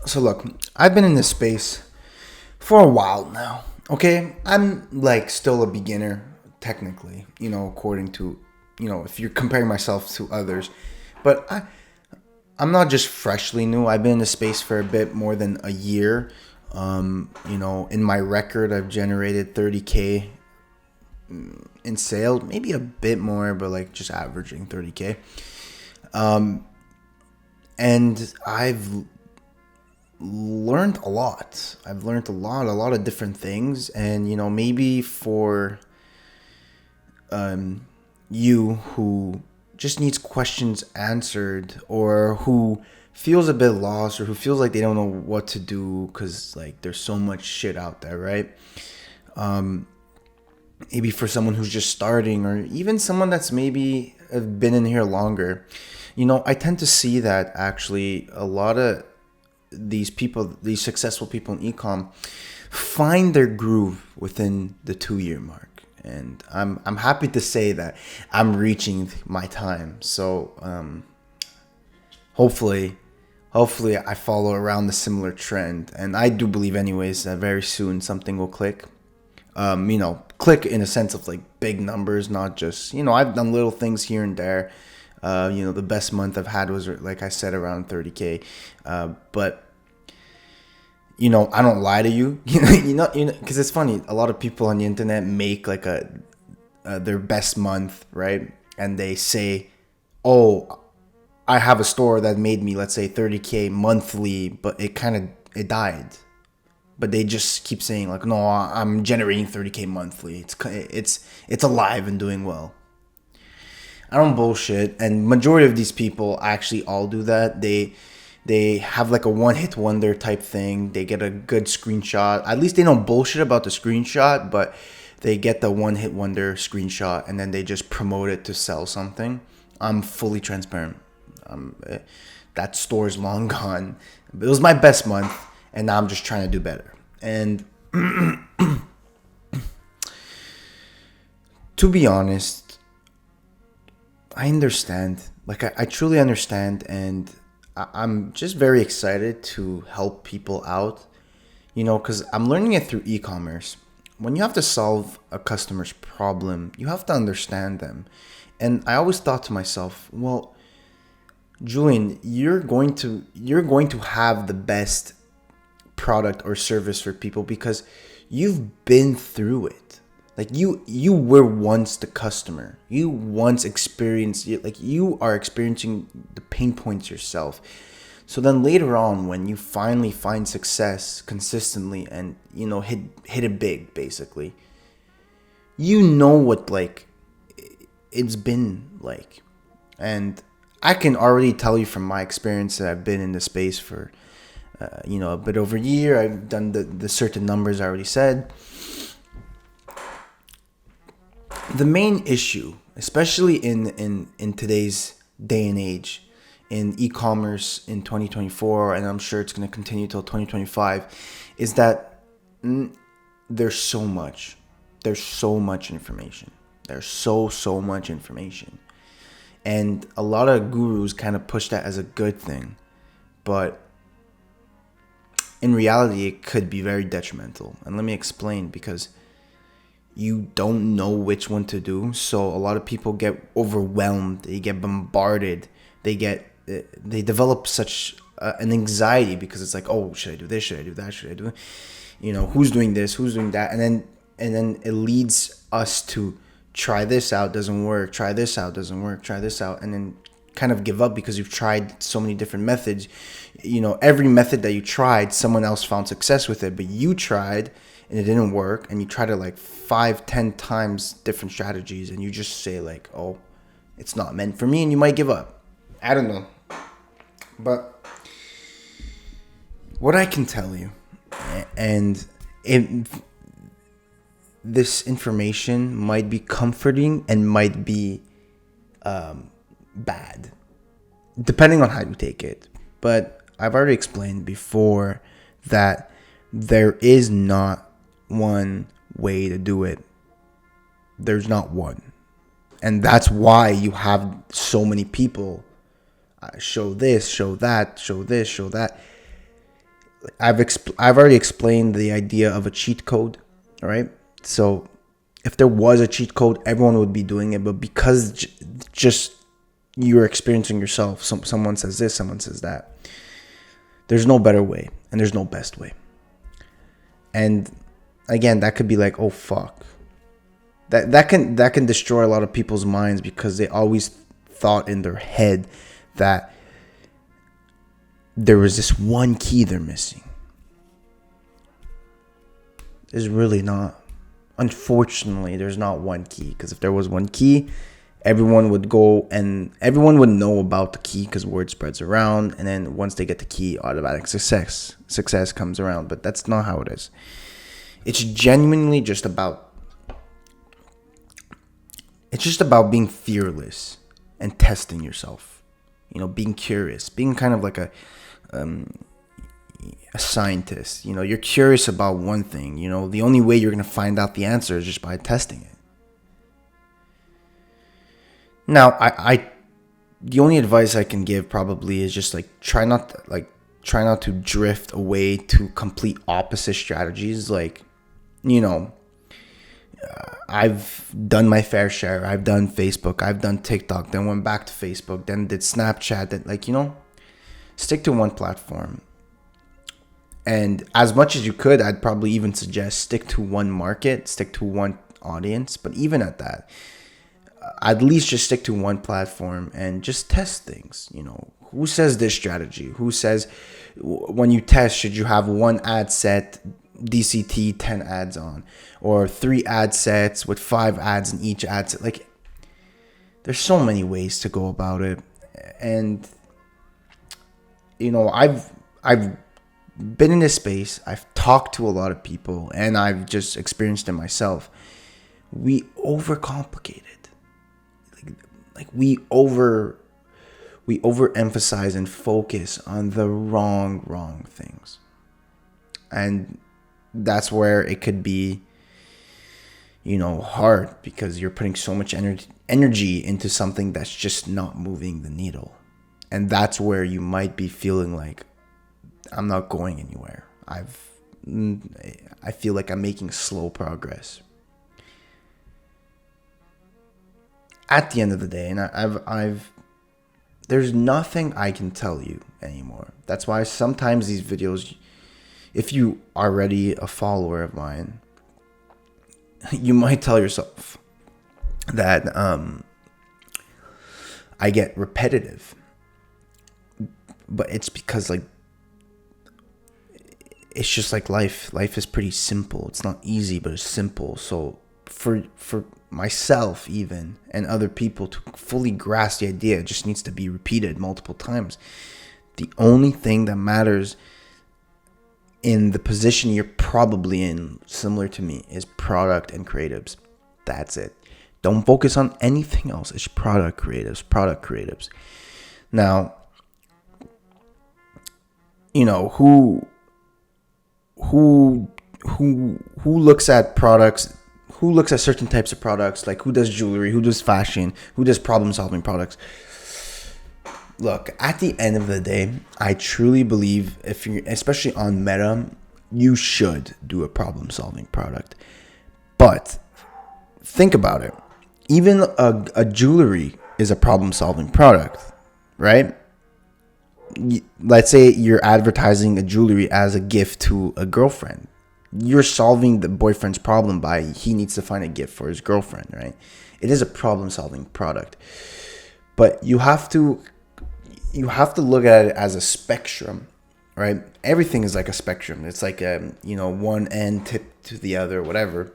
So look, I've been in this space for a while now. Okay, I'm like still a beginner technically, according to, if you're comparing myself to others. But I'm not just freshly new. I've been in the space for a bit more than a year. In my record, I've generated 30K in sales, maybe a bit more, but like just averaging 30K. And I've learned a lot. I've learned a lot of different things. And, maybe for you who just needs questions answered, or who feels a bit lost, or who feels like they don't know what to do because like there's so much shit out there, right? Maybe for someone who's just starting, or even someone that's maybe been in here longer, I tend to see that actually a lot of these people, these successful people in ecom, find their groove within the 2-year mark. And I'm happy to say that I'm reaching my time. So hopefully I follow around the similar trend. And I do believe anyways that very soon something will click. Click in a sense of like big numbers, not just, I've done little things here and there. The best month I've had was, like I said, around 30K. But I don't lie to you, because it's funny. A lot of people on the internet make like their best month, right? And they say, "Oh, I have a store that made me, let's say, 30K monthly, but it died." But they just keep saying like, "No, I'm generating 30K monthly. It's alive and doing well." I don't bullshit, and majority of these people actually all do that. They have like a one-hit wonder type thing. They get a good screenshot. At least they don't bullshit about the screenshot, but they get the one-hit wonder screenshot and then they just promote it to sell something. I'm fully transparent. That store is long gone. It was my best month, and now I'm just trying to do better. And to be honest, I understand. Like, I truly understand, and I'm just very excited to help people out, because I'm learning it through e-commerce. When you have to solve a customer's problem, you have to understand them. And I always thought to myself, well, Julian, you're going to have the best product or service for people because you've been through it. Like you were once the customer. You once experienced it. Like you are experiencing the pain points yourself. So then later on, when you finally find success consistently and hit it big, basically, what like it's been like. And I can already tell you from my experience that I've been in the space for a bit over a year. I've done the certain numbers I already said. The main issue, especially in today's day and age, in e-commerce in 2024, and I'm sure it's going to continue till 2025, is that there's so much information. There's so much information. And a lot of gurus kind of push that as a good thing. But in reality, it could be very detrimental. And let me explain, because you don't know which one to do. So a lot of people get overwhelmed. They get bombarded. They develop such an anxiety because it's like, oh, should I do this? Should I do that? Should I do it? Who's doing this? Who's doing that? And then it leads us to try this out, doesn't work. Try this out, doesn't work. Try this out, and then kind of give up because you've tried so many different methods. Every method that you tried, someone else found success with it, but you tried and it didn't work, and you try to like 5-10 times different strategies, and you just say like, oh, it's not meant for me, and you might give up. I don't know. But what I can tell you, and this information might be comforting and might be bad, depending on how you take it. But I've already explained before that there is not one way to do it. There's not one. And that's why you have so many people show this, show that, show this, show that. I've already explained the idea of a cheat code, all right? So if there was a cheat code, everyone would be doing it, but because just you're experiencing yourself, someone says this, someone says that. There's no better way, and there's no best way. And again, that could be like, oh fuck. That can destroy a lot of people's minds because they always thought in their head that there was this one key they're missing. There's really not. Unfortunately, there's not one key, because if there was one key, everyone would go and everyone would know about the key because word spreads around, and then once they get the key, automatic success comes around. But that's not how it is. It's genuinely just about being fearless and testing yourself, being curious, being kind of like a scientist. You're curious about one thing. The only way you're going to find out the answer is just by testing it. Now, I the only advice I can give probably is just like try not to drift away to complete opposite strategies. Like, I've done my fair share. I've done Facebook, I've done TikTok, then went back to Facebook, then did Snapchat. Then stick to one platform. And as much as you could, I'd probably even suggest stick to one market, stick to one audience. But even at that, at least just stick to one platform and just test things. Who says this strategy? Who says when you test, should you have one ad set, DCT 10 ads on, or 3 ad sets with 5 ads in each ad set? Like, there's so many ways to go about it. And I've been in this space. I've talked to a lot of people, and I've just experienced it myself. We overcomplicate it. Like we overemphasize and focus on the wrong things. And that's where it could be, hard, because you're putting so much energy into something that's just not moving the needle. And that's where you might be feeling like, I'm not going anywhere. I feel like I'm making slow progress. At the end of the day, and there's nothing I can tell you anymore. That's why sometimes these videos, if you are already a follower of mine, you might tell yourself that I get repetitive. But it's because, like, it's just like life. Life is pretty simple. It's not easy, but it's simple. So for myself even and other people to fully grasp the idea, it just needs to be repeated multiple times. The only thing that matters in the position you're probably in, similar to me, is product and creatives. That's it. Don't focus on anything else. It's product creatives. Now, who looks at products, who looks at certain types of products, like who does jewelry, who does fashion, who does problem-solving products. Look, at the end of the day, I truly believe, if you're, especially on Meta, you should do a problem-solving product. But think about it. Even a jewelry is a problem-solving product, right? Let's say you're advertising a jewelry as a gift to a girlfriend. You're solving the boyfriend's problem by he needs to find a gift for his girlfriend, right? It is a problem-solving product. But you have to look at it as a spectrum, right? Everything is like a spectrum. It's like one end tip to the other, whatever.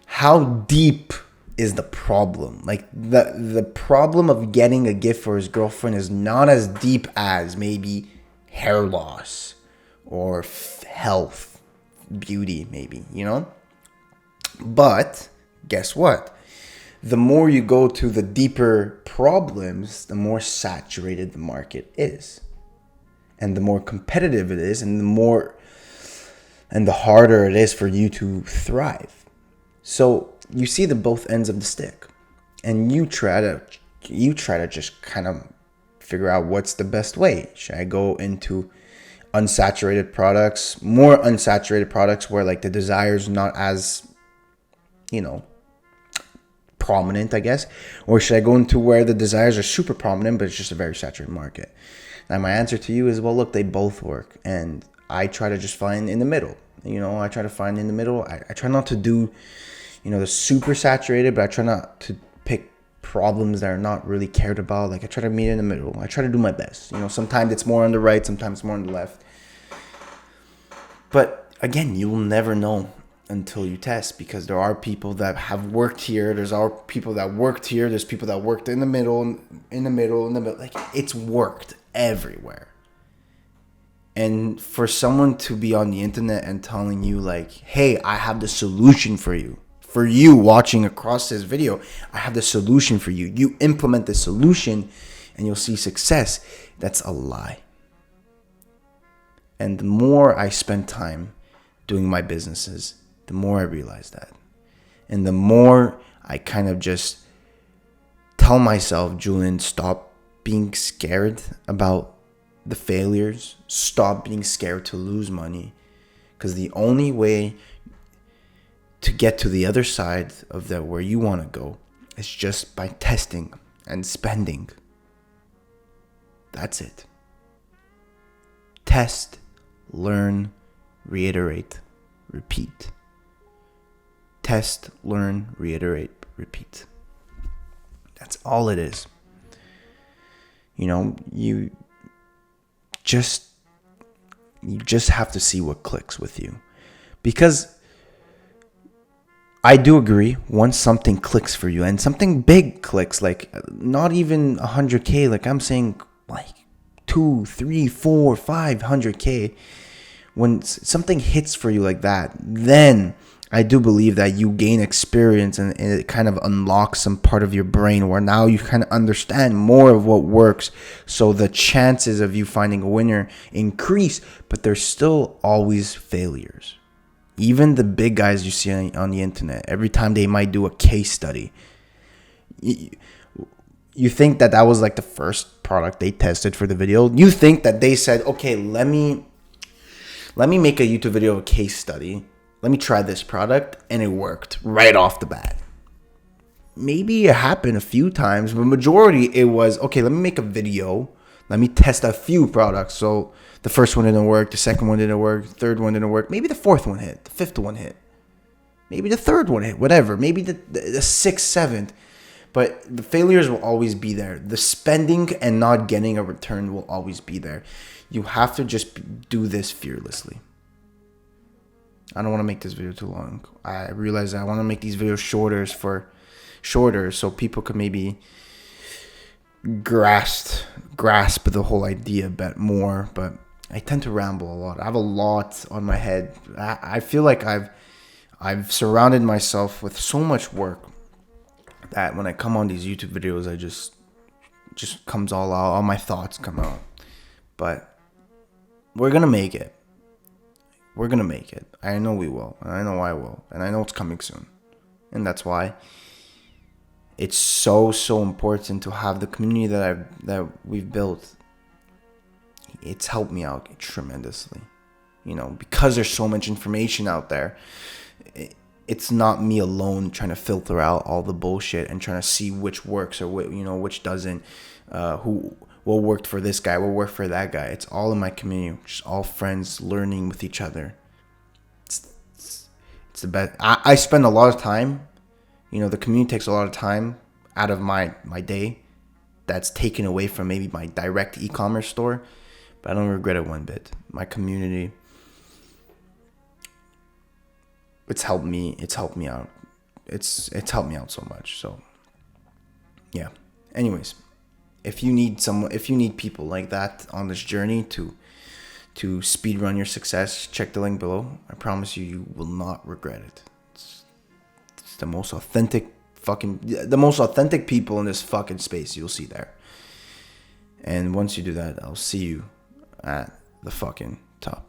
How deep is the problem? Like the problem of getting a gift for his girlfriend is not as deep as maybe hair loss or health, beauty, maybe, But guess what? The more you go to the deeper problems, the more saturated the market is. And the more competitive it is, and the harder it is for you to thrive. So you see the both ends of the stick, and you try to just kind of figure out what's the best way. Should I go into unsaturated products, more unsaturated products where like the desire is not as, prominent, I guess? Or should I go into where the desires are super prominent, but it's just a very saturated market? Now, my answer to you is, well, look, they both work. And I try to just find in the middle. I try to find in the middle. I try not to do, the super saturated, but I try not to pick problems that are not really cared about. Like, I try to meet in the middle. I try to do my best. Sometimes it's more on the right, sometimes more on the left. But again, you will never know until you test, because there are people that have worked here. There's people that worked here. There's people that worked in the middle. Like, it's worked everywhere. And for someone to be on the internet and telling you like, hey, I have the solution for you watching across this video, I have the solution for you. You implement the solution and you'll see success. That's a lie. And the more I spend time doing my businesses, the more I realize that. And the more I kind of just tell myself, Julian, stop being scared about the failures. Stop being scared to lose money. Because the only way to get to the other side of that, where you want to go, is just by testing and spending. That's it. Test, learn, reiterate, repeat. Test, learn, reiterate, repeat. That's all it is. You just have to see what clicks with you. Because I do agree, once something clicks for you, and something big clicks, like not even 100K, like I'm saying like 2, 3, 4, 500K, when something hits for you like that, then I do believe that you gain experience and it kind of unlocks some part of your brain where now you kind of understand more of what works. So the chances of you finding a winner increase, but there's still always failures. Even the big guys you see on the internet, every time they might do a case study, you think that was like the first product they tested for the video. You think that they said, okay, let me make a YouTube video of a case study. Let me try this product, and it worked right off the bat. Maybe it happened a few times, but majority it was, okay, let me make a video. Let me test a few products. So the first one didn't work, the second one didn't work, the third one didn't work. Maybe the fourth one hit, the fifth one hit. Maybe the third one hit, whatever. Maybe the sixth, seventh. But the failures will always be there. The spending and not getting a return will always be there. You have to just do this fearlessly. I don't want to make this video too long. I realize I want to make these videos shorter so people could maybe grasp the whole idea a bit more. But I tend to ramble a lot. I have a lot on my head. I feel like I've surrounded myself with so much work that when I come on these YouTube videos, I just comes all out. All my thoughts come out. But we're gonna make it. We're going to make it. I know we will. And I know I will. And I know it's coming soon. And that's why it's so important to have the community that we've built. It's helped me out tremendously. Because there's so much information out there. It's not me alone trying to filter out all the bullshit and trying to see which works or which doesn't. What worked for this guy, what worked for that guy. It's all in my community, just all friends learning with each other. It's the best. I spend a lot of time, the community takes a lot of time out of my day that's taken away from maybe my direct e-commerce store, but I don't regret it one bit. My community, it's helped me out. It's helped me out so much. So yeah. Anyways, if you need people like that on this journey to speedrun your success, check the link below. I promise you will not regret it. It's the most authentic people in this fucking space you'll see there. And once you do that, I'll see you at the fucking top.